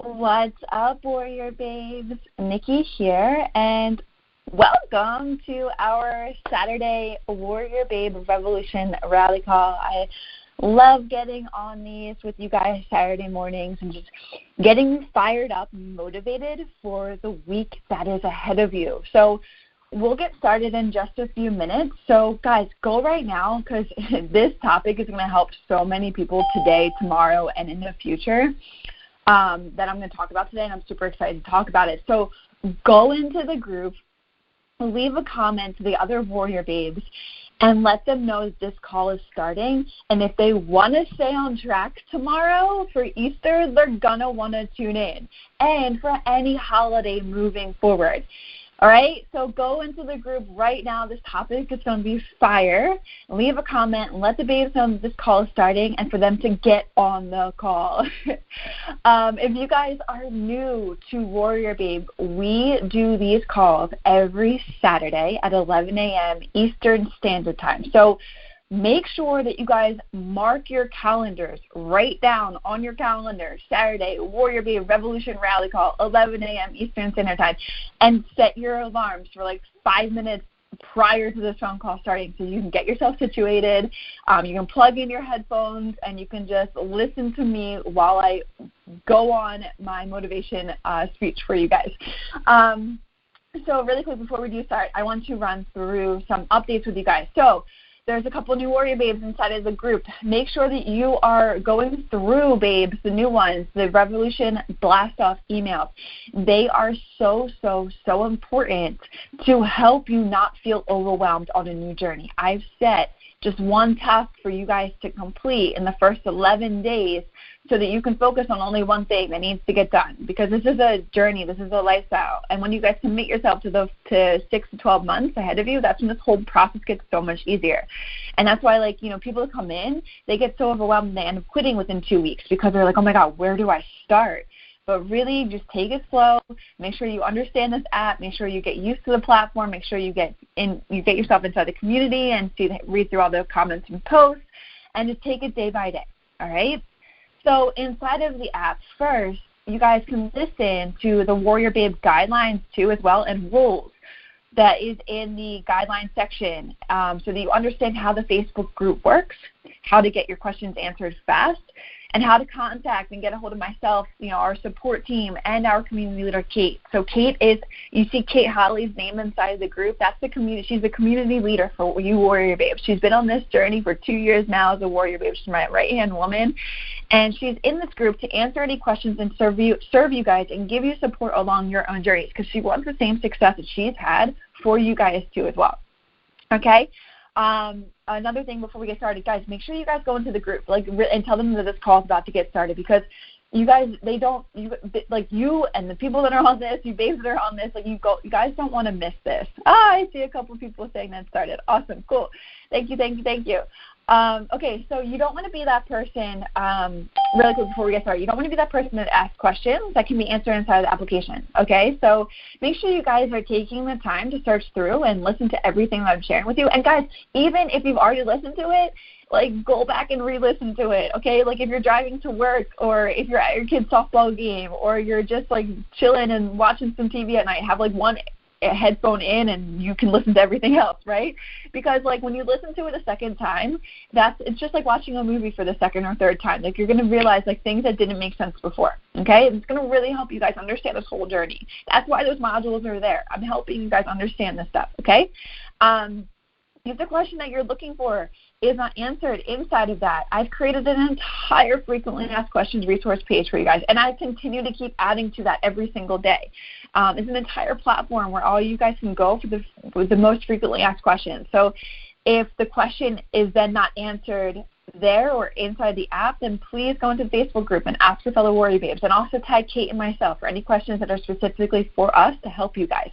What's up, Warrior Babes? Nikki here, and welcome to our Saturday Warrior Babe Revolution Rally Call. I love getting on these with you guys Saturday mornings and just getting fired up, motivated for the week that is ahead of you. So we'll get started in just a few minutes. So, guys, go right now because this topic is going to help so many people today, tomorrow, and in the future. That I'm going to talk about today, and I'm super excited to talk about it. So go into the group, leave a comment to the other Warrior Babes, and let them know this call is starting. And if they want to stay on track tomorrow for Easter, they're going to want to tune in, and for any holiday moving forward. All right, so go into the group right now. This topic is going to be fire. Leave a comment and let the babes know that this call is starting and for them to get on the call. If you guys are new to Warrior Babe, we do these calls every Saturday at 11 a.m. Eastern Standard Time. So make sure that you guys mark your calendars, write down on your calendar, Saturday, Warrior Babe Revolution Rally Call, 11 a.m. Eastern Standard Time, and set your alarms for like 5 minutes prior to this phone call starting so you can get yourself situated. You can plug in your headphones, and you can just listen to me while I go on my motivation speech for you guys. So really quick before we do start, I want to run through some updates with you guys. So there's a couple new Warrior Babes inside of the group. Make sure that you are going through, babes, the new ones, the Revolution Blast-Off emails. They are so important to help you not feel overwhelmed on a new journey. I've set just one task for you guys to complete in the first 11 days so that you can focus on only one thing that needs to get done, because this is a journey, this is a lifestyle. And when you guys commit yourself to 6 to 12 months ahead of you, that's when this whole process gets so much easier. And that's why, people come in, they get so overwhelmed and they end up quitting within 2 weeks because they're like, oh my God, where do I start? But really, just take it slow. Make sure you understand this app. Make sure you get used to the platform. Make sure you get yourself inside the community and read through all the comments and posts, and just take it day by day. All right. So inside of the app, first, you guys can listen to the Warrior Babe guidelines too, as well, and rules that is in the guidelines section, so that you understand how the Facebook group works, how to get your questions answered fast, and how to contact and get a hold of myself, our support team, and our community leader, Kate. So Kate you see Kate Holley's name inside the group. That's the community. She's the community leader for you Warrior Babes. She's been on this journey for 2 years now as a Warrior Babe. She's my right-hand woman. And she's in this group to answer any questions and serve you guys and give you support along your own journeys, because she wants the same success that she's had for you guys too as well. Okay? Another thing before we get started, guys, make sure you guys go into the group and tell them that this call is about to get started, because you guys, you and the people that are on this, you babes that are on this, you guys don't want to miss this. I see a couple of people saying that started. Awesome, cool. Thank you. Okay, so you don't want to be that person, really quick before we get started, you don't want to be that person that asks questions that can be answered inside of the application, okay? So make sure you guys are taking the time to search through and listen to everything that I'm sharing with you. And guys, even if you've already listened to it, go back and re-listen to it, okay? If you're driving to work, or if you're at your kid's softball game, or you're just, chilling and watching some TV at night, have, one headphone in and you can listen to everything else, right? Because when you listen to it a second time, it's just like watching a movie for the second or third time. You're going to realize things that didn't make sense before, okay? And it's going to really help you guys understand this whole journey. That's why those modules are there. I'm helping you guys understand this stuff, okay? If the question that you're looking for is not answered inside of that, I've created an entire frequently asked questions resource page for you guys, and I continue to keep adding to that every single day. It's an entire platform where all you guys can go for the most frequently asked questions. So if the question is then not answered there or inside the app, then please go into the Facebook group and ask your fellow Warrior Babes, and also tag Kate and myself for any questions that are specifically for us to help you guys.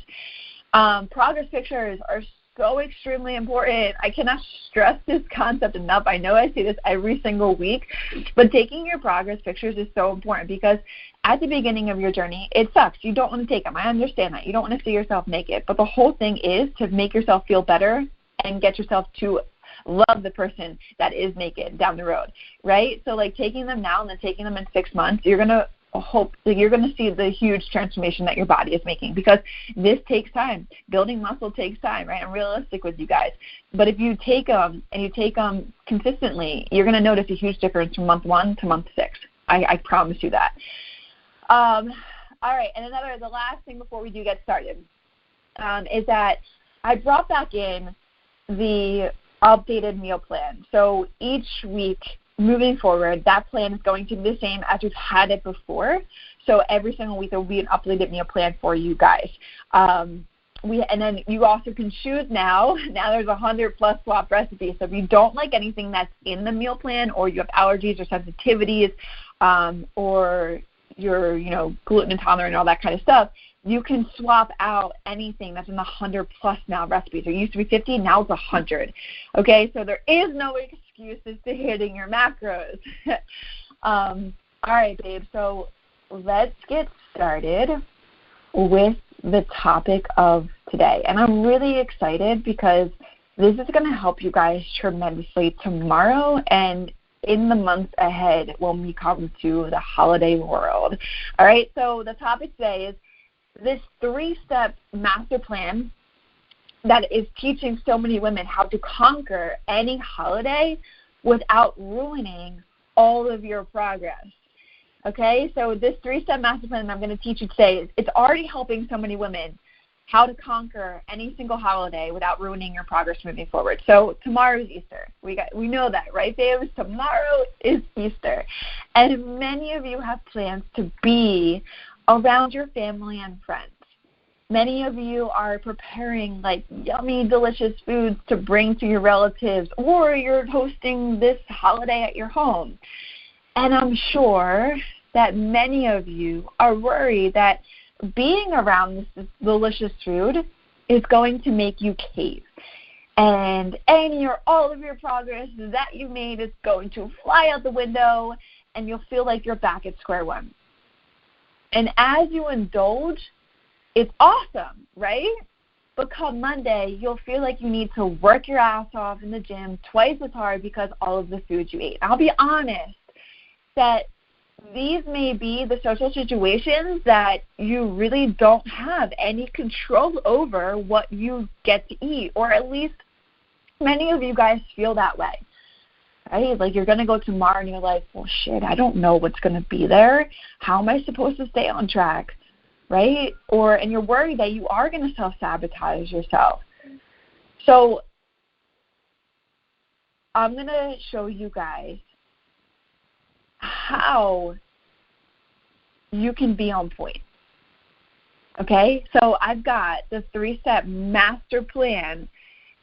Progress pictures are so extremely important. I cannot stress this concept enough. I know I say this every single week, but taking your progress pictures is so important, because at the beginning of your journey, it sucks. You don't want to take them. I understand that. You don't want to see yourself naked, but the whole thing is to make yourself feel better and get yourself to love the person that is naked down the road, right? So taking them now and then taking them in 6 months, you're going to hope that you're going to see the huge transformation that your body is making, because this takes time. Building muscle takes time, right? I'm realistic with you guys. But if you take them and you take them consistently, you're going to notice a huge difference from month 1 to month 6. I promise you that. All right, and the last thing before we do get started is that I brought back in the updated meal plan. So each week moving forward, that plan is going to be the same as we've had it before. So every single week there will be an updated meal plan for you guys. And then you also can choose now. Now there's 100+ swap recipes. So if you don't like anything that's in the meal plan, or you have allergies or sensitivities, or you're gluten intolerant and all that kind of stuff, you can swap out anything that's in the 100+ now recipes. It used to be 50, now it's 100. Okay, so there is no excuses to hitting your macros. All right, babe, so let's get started with the topic of today. And I'm really excited because this is going to help you guys tremendously tomorrow and in the months ahead when we come to the holiday world. All right, so the topic today is this 3-step master plan that is teaching so many women how to conquer any holiday without ruining all of your progress. Okay, so this 3-step master plan that I'm going to teach you today, it's already helping so many women how to conquer any single holiday without ruining your progress moving forward. So tomorrow is Easter. We know that, right, babes? Tomorrow is Easter. And many of you have plans to be around your family and friends. Many of you are preparing like yummy, delicious foods to bring to your relatives, or you're hosting this holiday at your home. And I'm sure that many of you are worried that being around this delicious food is going to make you cave. And all of your progress that you made is going to fly out the window, and you'll feel like you're back at square one. And as you indulge, it's awesome, right? But come Monday, you'll feel like you need to work your ass off in the gym twice as hard because all of the food you ate. I'll be honest that these may be the social situations that you really don't have any control over what you get to eat, or at least many of you guys feel that way. Right? Like you're going to go tomorrow and you're like, well, shit, I don't know what's going to be there. How am I supposed to stay on track? Right? And you're worried that you are going to self-sabotage yourself. So I'm going to show you guys how you can be on point. Okay? So I've got the 3-step master plan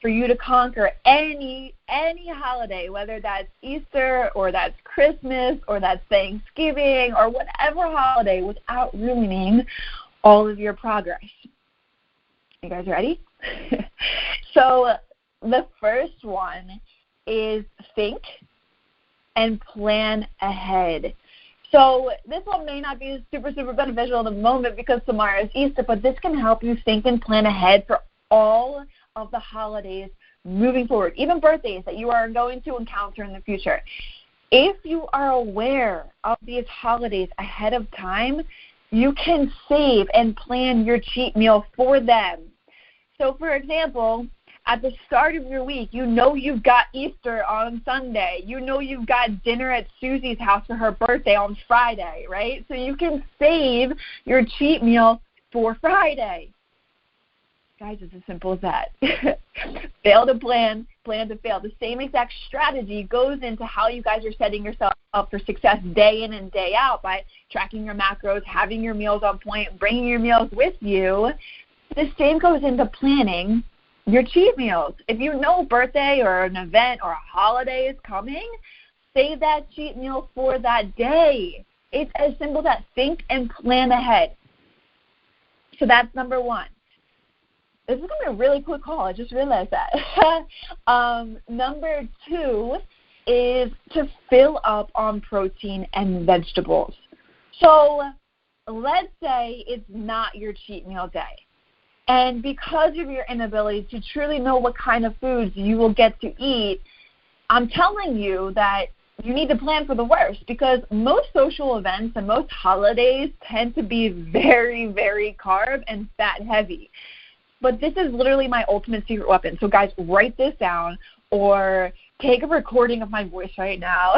for you to conquer any holiday, whether that's Easter or that's Christmas or that's Thanksgiving or whatever holiday, without ruining all of your progress. You guys ready? So the first one is think and plan ahead. So this one may not be super, super beneficial in the moment because tomorrow is Easter, but this can help you think and plan ahead for all of the holidays moving forward, even birthdays that you are going to encounter in the future. If you are aware of these holidays ahead of time, you can save and plan your cheat meal for them. So, for example, at the start of your week, you know you've got Easter on Sunday. You know you've got dinner at Susie's house for her birthday on Friday, right? So you can save your cheat meal for Friday. Guys, it's as simple as that. Fail to plan, plan to fail. The same exact strategy goes into how you guys are setting yourself up for success day in and day out by tracking your macros, having your meals on point, bringing your meals with you. The same goes into planning your cheat meals. If you know a birthday or an event or a holiday is coming, save that cheat meal for that day. It's as simple as that. Think and plan ahead. So that's number one. This is going to be a really quick call. I just realized that. Number two is to fill up on protein and vegetables. So let's say it's not your cheat meal day. And because of your inability to truly know what kind of foods you will get to eat, I'm telling you that you need to plan for the worst, because most social events and most holidays tend to be very, very carb and fat heavy. But this is literally my ultimate secret weapon. So guys, write this down or take a recording of my voice right now.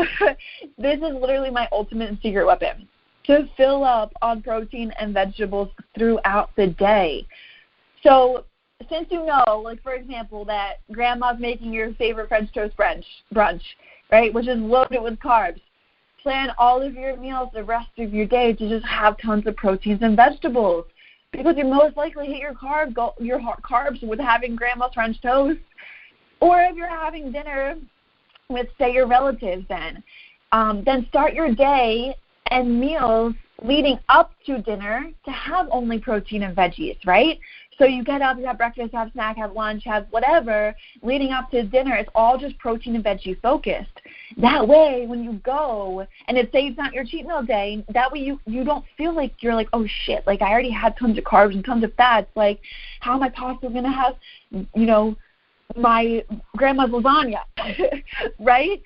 This is literally my ultimate secret weapon, to fill up on protein and vegetables throughout the day. So since you know, like for example, that grandma's making your favorite French toast brunch, right, which is loaded with carbs, plan all of your meals the rest of your day to just have tons of proteins and vegetables, because you most likely hit your carbs with having grandma's French toast, or if you're having dinner with, say, your relatives then start your day and meals leading up to dinner to have only protein and veggies, right? So you get up, you have breakfast, have snack, have lunch, have whatever, leading up to dinner, it's all just protein and veggie focused. That way, when you go, and say it's not your cheat meal day, that way you don't feel like you're like, oh shit, like I already had tons of carbs and tons of fats, like how am I possibly going to have, my grandma's lasagna, right?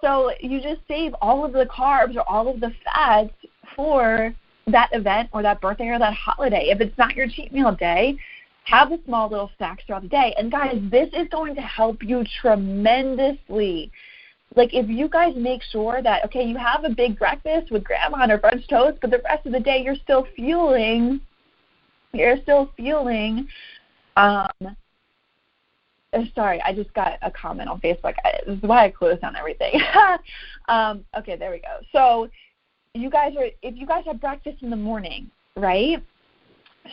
So you just save all of the carbs or all of the fats for that event or that birthday or that holiday. If it's not your cheat meal day, have the small little snacks throughout the day. And guys, this is going to help you tremendously. Like if you guys make sure that, okay, you have a big breakfast with grandma and her French toast, but the rest of the day you're still feeling, sorry, I just got a comment on Facebook. This is why I closed down everything. Okay, there we go. So if you guys have breakfast in the morning, right?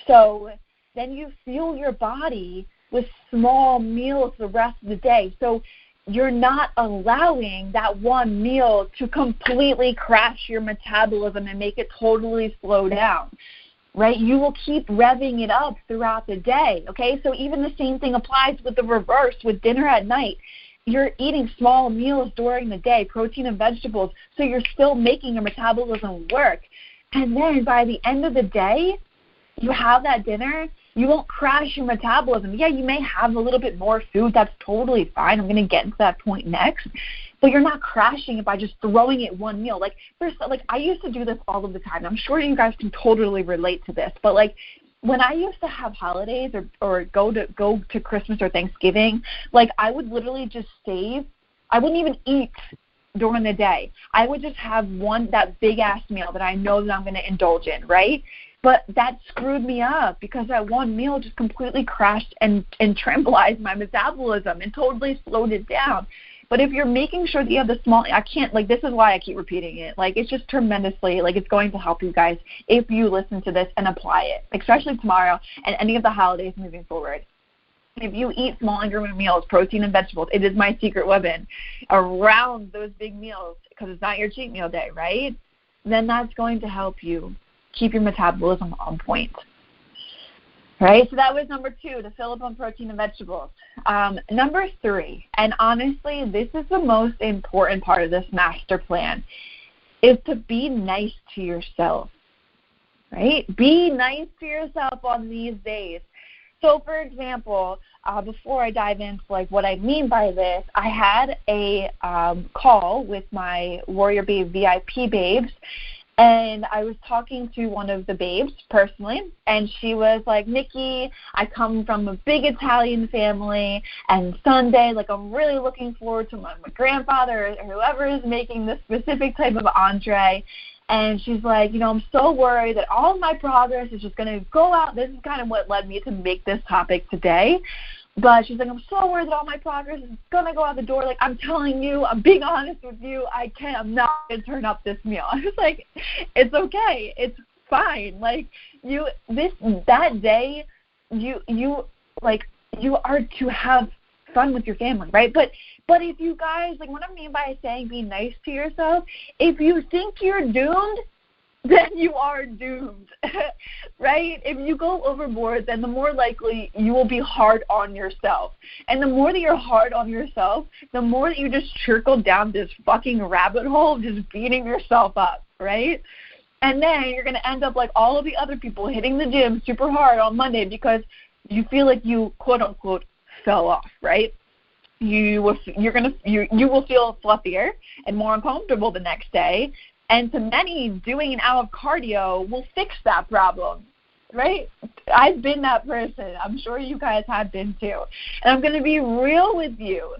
So then you fuel your body with small meals the rest of the day. So you're not allowing that one meal to completely crash your metabolism and make it totally slow down, right? You will keep revving it up throughout the day, okay? So even the same thing applies with the reverse, with dinner at night. You're eating small meals during the day, protein and vegetables, so you're still making your metabolism work. And then by the end of the day, you have that dinner, you won't crash your metabolism. Yeah, you may have a little bit more food. That's totally fine. I'm going to get into that point next. But you're not crashing it by just throwing it one meal. Like I used to do this all of the time. I'm sure you guys can totally relate to this. But like when I used to have holidays or go to Christmas or Thanksgiving, like I would literally just save. I wouldn't even eat during the day. I would just have that big ass meal that I know that I'm going to indulge in, right? But that screwed me up because that one meal just completely crashed and trembleized my metabolism and totally slowed it down. But if you're making sure that you have the small, this is why I keep repeating it. Like, it's just tremendously, it's going to help you guys if you listen to this and apply it, especially tomorrow and any of the holidays moving forward. If you eat small increment meals, protein and vegetables, it is my secret weapon around those big meals because it's not your cheat meal day, right? Then that's going to help you keep your metabolism on point. Right? So that was number 2, to fill up on protein and vegetables. Number 3, and honestly, this is the most important part of this master plan, is to be nice to yourself. Right? Be nice to yourself on these days. So, for example, before I dive into what I mean by this, I had a call with my Warrior Babe VIP babes, and I was talking to one of the babes personally, and she was like, Nikki, I come from a big Italian family, and Sunday, I'm really looking forward to my grandfather or whoever is making this specific type of entree. And she's like, I'm so worried that all of my progress is just going to go out. This is kind of what led me to make this topic today. But she's like, I'm so worried that all my progress is going to go out the door. I'm telling you, I'm being honest with you. I'm not going to turn up this meal. I was like, it's okay. It's fine. That day, you are to have fun with your family, right? But if you guys, what I mean by saying be nice to yourself, if you think you're doomed, then you are doomed, right? If you go overboard, then the more likely you will be hard on yourself. And the more that you're hard on yourself, the more that you just trickle down this fucking rabbit hole, just beating yourself up, right? And then you're going to end up like all of the other people hitting the gym super hard on Monday because you feel like you, quote unquote, fell off, right? you will feel fluffier and more uncomfortable the next day. And to many, doing an hour of cardio will fix that problem, right? I've been that person. I'm sure you guys have been too. And I'm going to be real with you.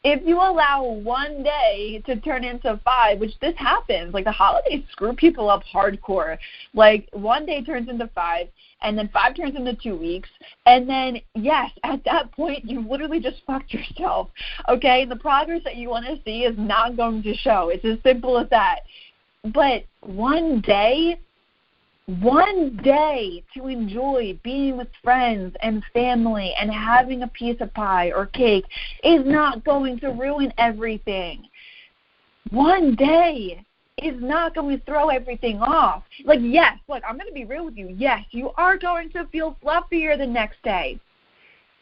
If you allow one day to turn into 5, which this happens, like the holidays screw people up hardcore. Like one day turns into 5, and then 5 turns into 2 weeks. And then, yes, at that point, you literally just fucked yourself, okay? The progress that you want to see is not going to show. It's as simple as that. But one day to enjoy being with friends and family and having a piece of pie or cake is not going to ruin everything. One day is not going to throw everything off. Like, yes, look, I'm going to be real with you. Yes, you are going to feel fluffier the next day.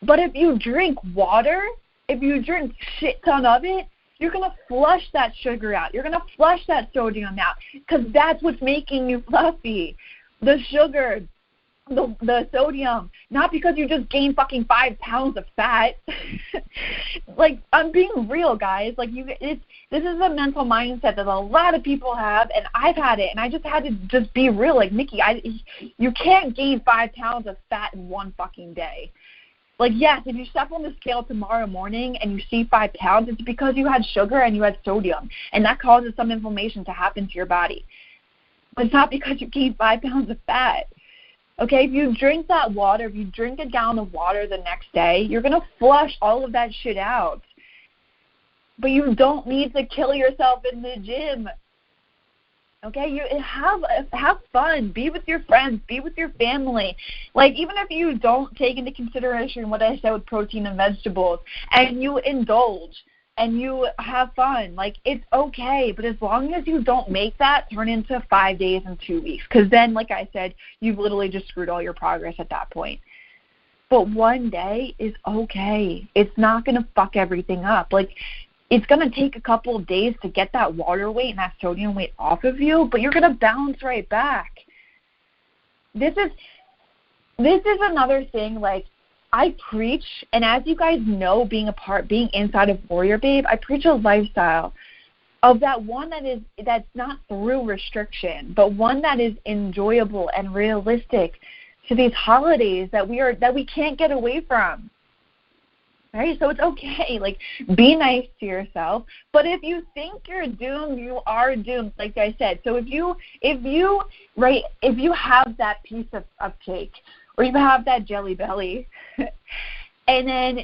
But if you drink water, if you drink shit ton of it, you're going to flush that sugar out. You're going to flush that sodium out because that's what's making you fluffy. The sugar, the sodium, not because you just gained fucking 5 pounds of fat. Like, I'm being real, guys. Like, this is a mental mindset that a lot of people have, and I've had it, and I just had to just be real. Like, Nikki, you can't gain 5 pounds of fat in one fucking day. Like, yes, if you step on the scale tomorrow morning and you see 5 pounds, it's because you had sugar and you had sodium, and that causes some inflammation to happen to your body. But it's not because you gained 5 pounds of fat. Okay, if you drink that water, if you drink a gallon of water the next day, you're going to flush all of that shit out. But you don't need to kill yourself in the gym. Okay, you have fun. Be with your friends. Be with your family. Like, even if you don't take into consideration what I said with protein and vegetables, and you indulge and you have fun, like, it's okay. But as long as you don't make that turn into 5 days and 2 weeks, because then, like I said, you've literally just screwed all your progress at that point. But one day is okay. It's not going to fuck everything up. Like, it's going to take a couple of days to get that water weight and that sodium weight off of you, but you're going to bounce right back. This is another thing, like, I preach, and as you guys know, being inside of Warrior Babe, I preach a lifestyle of that one that's not through restriction, but one that is enjoyable and realistic to these holidays that we can't get away from. Right? So it's okay. Like, be nice to yourself. But if you think you're doomed, you are doomed, like I said. So if you have that piece of cake, or you have that Jelly Belly, and then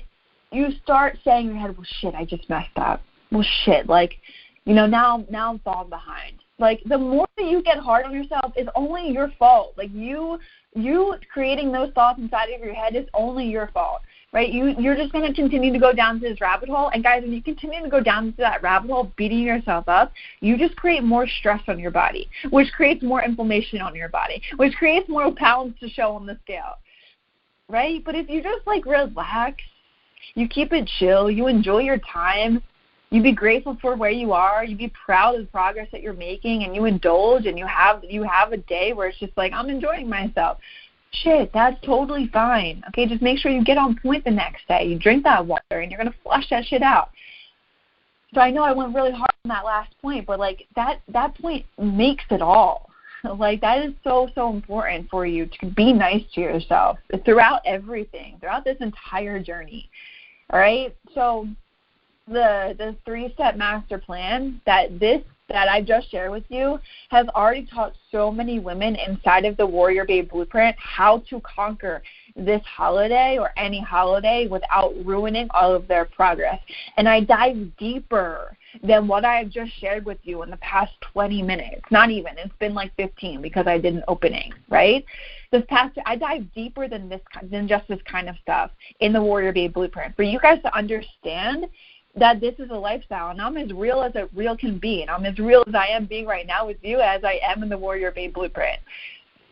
you start saying in your head, well, shit, I just messed up. Well, shit, like, now I'm falling behind. Like, the more that you get hard on yourself is only your fault. Like, you creating those thoughts inside of your head is only your fault. Right? You're just going to continue to go down to this rabbit hole. And, guys, when you continue to go down to that rabbit hole, beating yourself up, you just create more stress on your body, which creates more inflammation on your body, which creates more pounds to show on the scale. Right? But if you just, like, relax, you keep it chill, you enjoy your time, you be grateful for where you are, you be proud of the progress that you're making, and you indulge, and you have a day where it's just like, I'm enjoying myself. Shit, that's totally fine. Okay, just make sure you get on point the next day. You drink that water, and you're going to flush that shit out. So I know I went really hard on that last point, but, like, that point makes it all. Like, that is so, so important for you to be nice to yourself throughout everything, throughout this entire journey. All right? So the 3-step master plan that I just shared with you has already taught so many women inside of the Warrior Babe Blueprint how to conquer this holiday or any holiday without ruining all of their progress. And I dive deeper than what I've just shared with you in the past 20 minutes. Not even. It's been like 15 because I did an opening, right? I dive deeper than just this kind of stuff in the Warrior Babe Blueprint for you guys to understand that this is a lifestyle, and I'm as real as it real can be, and I'm as real as I am being right now with you as I am in the Warrior Babe Blueprint.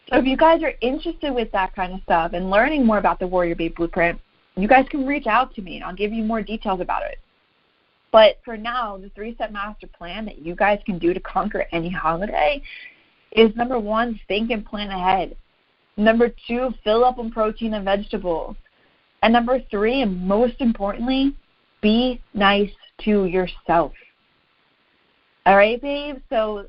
So if you guys are interested with that kind of stuff and learning more about the Warrior Babe Blueprint, you guys can reach out to me, and I'll give you more details about it. But for now, the 3-step master plan that you guys can do to conquer any holiday is, number 1, think and plan ahead. Number 2, fill up on protein and vegetables. And number 3, and most importantly, be nice to yourself. All right, babe? So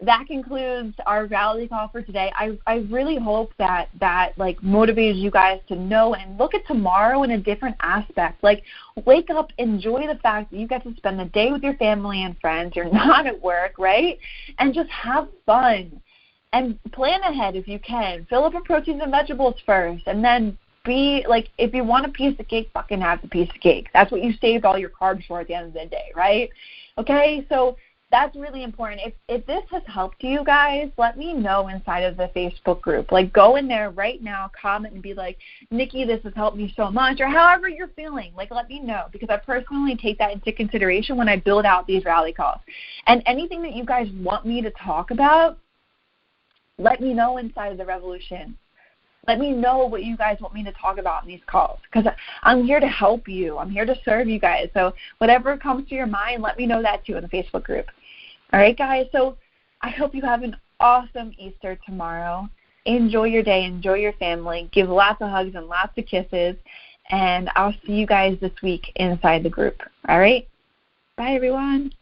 that concludes our rally call for today. I really hope that like motivated you guys to know and look at tomorrow in a different aspect. Like, wake up, enjoy the fact that you get to spend the day with your family and friends. You're not at work, right? And just have fun and plan ahead if you can. Fill up on proteins and vegetables first, and then be like, if you want a piece of cake, fucking have the piece of cake. That's what you saved all your carbs for at the end of the day, right? Okay, so that's really important. If this has helped you guys, let me know inside of the Facebook group. Like, go in there right now, comment, and be like, Nikki, this has helped me so much, or however you're feeling. Like, let me know, because I personally take that into consideration when I build out these rally calls. And anything that you guys want me to talk about, let me know inside of the Revolution. Let me know what you guys want me to talk about in these calls, because I'm here to help you. I'm here to serve you guys. So whatever comes to your mind, let me know that too in the Facebook group. All right, guys? So I hope you have an awesome Easter tomorrow. Enjoy your day. Enjoy your family. Give lots of hugs and lots of kisses. And I'll see you guys this week inside the group. All right? Bye, everyone.